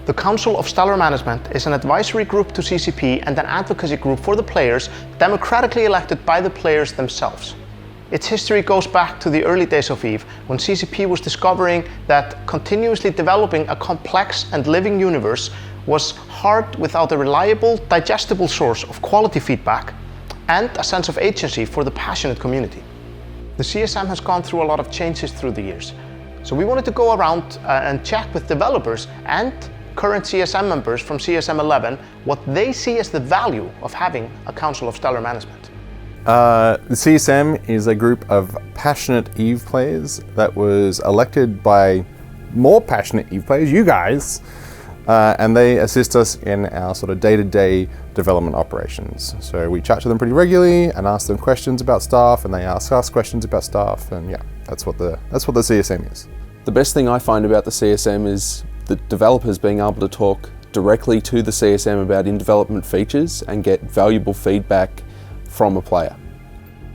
The Council of Stellar Management is an advisory group to CCP and an advocacy group for the players, democratically elected by the players themselves. Its history goes back to the early days of EVE, when CCP was discovering that continuously developing a complex and living universe was hard without a reliable, digestible source of quality feedback and a sense of agency for the passionate community. The CSM has gone through a lot of changes through the years, so we wanted to go around and check with developers and current CSM members from CSM 11 what they see as the value of having a Council of Stellar Management. The CSM is a group of passionate EVE players that was elected by more passionate EVE players, you guys, and they assist us in our sort of day-to-day development operations. So we chat to them pretty regularly and ask them questions about stuff, and they ask us questions about stuff, and yeah, that's what the CSM is. The best thing I find about the CSM is the developers being able to talk directly to the CSM about in-development features and get valuable feedback from a player.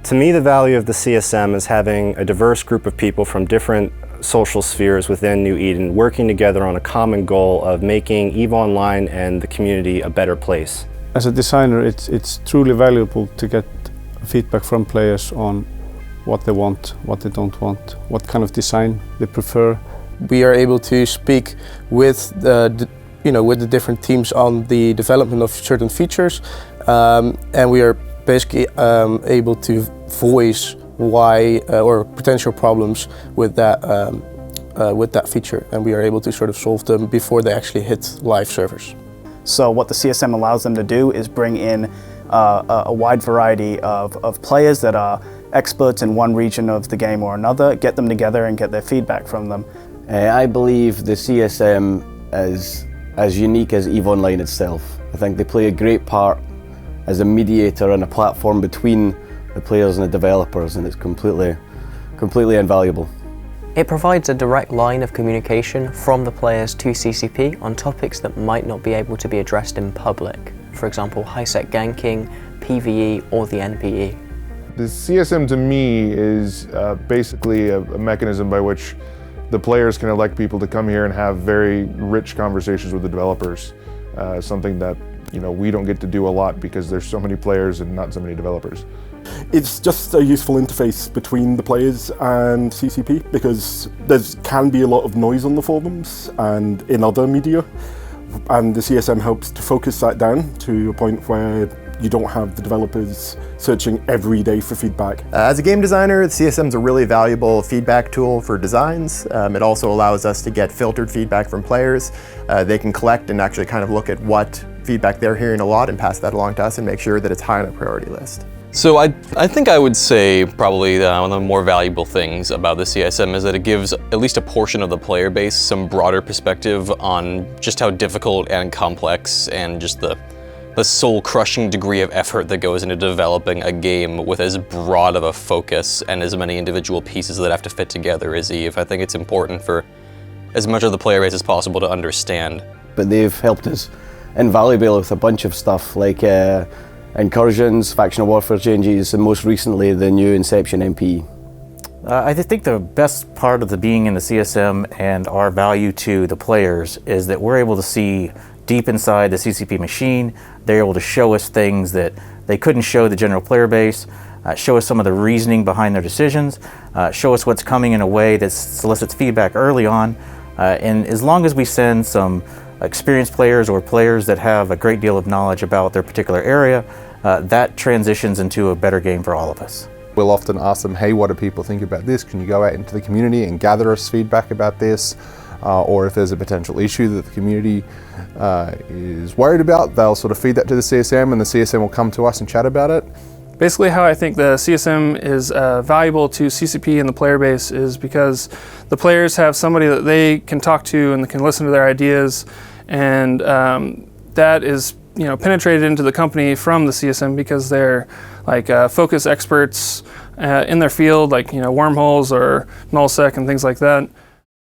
To me, the value of the CSM is having a diverse group of people from different social spheres within New Eden working together on a common goal of making EVE Online and the community a better place. As a designer, it's truly valuable to get feedback from players on what they want, what they don't want, what kind of design they prefer. We are able to speak with with the different teams on the development of certain features, and we are basically able to voice why or potential problems with that feature, and we are able to sort of solve them before they actually hit live servers. So what the CSM allows them to do is bring in a wide variety of players that are experts in one region of the game or another, get them together and get their feedback from them. I believe the CSM is as unique as EVE Online itself. I think they play a great part as a mediator and a platform between the players and the developers, and it's completely invaluable. It provides a direct line of communication from the players to CCP on topics that might not be able to be addressed in public. For example, high-sec ganking, PvE, or the NPE. The CSM to me is basically a mechanism by which the players can elect people to come here and have very rich conversations with the developers. Something that we don't get to do a lot because there's so many players and not so many developers. It's just a useful interface between the players and CCP because there can be a lot of noise on the forums and in other media, and the CSM helps to focus that down to a point where you don't have the developers searching every day for feedback. As a game designer, the CSM is a really valuable feedback tool for designs. It also allows us to get filtered feedback from players. They can collect and actually kind of look at what feedback they're hearing a lot and pass that along to us and make sure that it's high on the priority list. So I think I would say probably one of the more valuable things about the CSM is that it gives at least a portion of the player base some broader perspective on just how difficult and complex and just the soul-crushing degree of effort that goes into developing a game with as broad of a focus and as many individual pieces that have to fit together as EVE. I think it's important for as much of the player base as possible to understand. But they've helped us invaluably with a bunch of stuff like incursions, factional warfare changes, and most recently the new Inception NPE. I think the best part of being in the CSM and our value to the players is that we're able to see deep inside the CCP machine. They're able to show us things that they couldn't show the general player base, show us some of the reasoning behind their decisions, show us what's coming in a way that solicits feedback early on. And as long as we send some experienced players or players that have a great deal of knowledge about their particular area, that transitions into a better game for all of us. We'll often ask them, hey, what do people think about this? Can you go out into the community and gather us feedback about this? Or if there's a potential issue that the community is worried about, they'll sort of feed that to the CSM and the CSM will come to us and chat about it. Basically how I think the CSM is valuable to CCP and the player base is because the players have somebody that they can talk to and can listen to their ideas, and that is penetrated into the company from the CSM because they're like focus experts in their field, like wormholes or nullsec and things like that.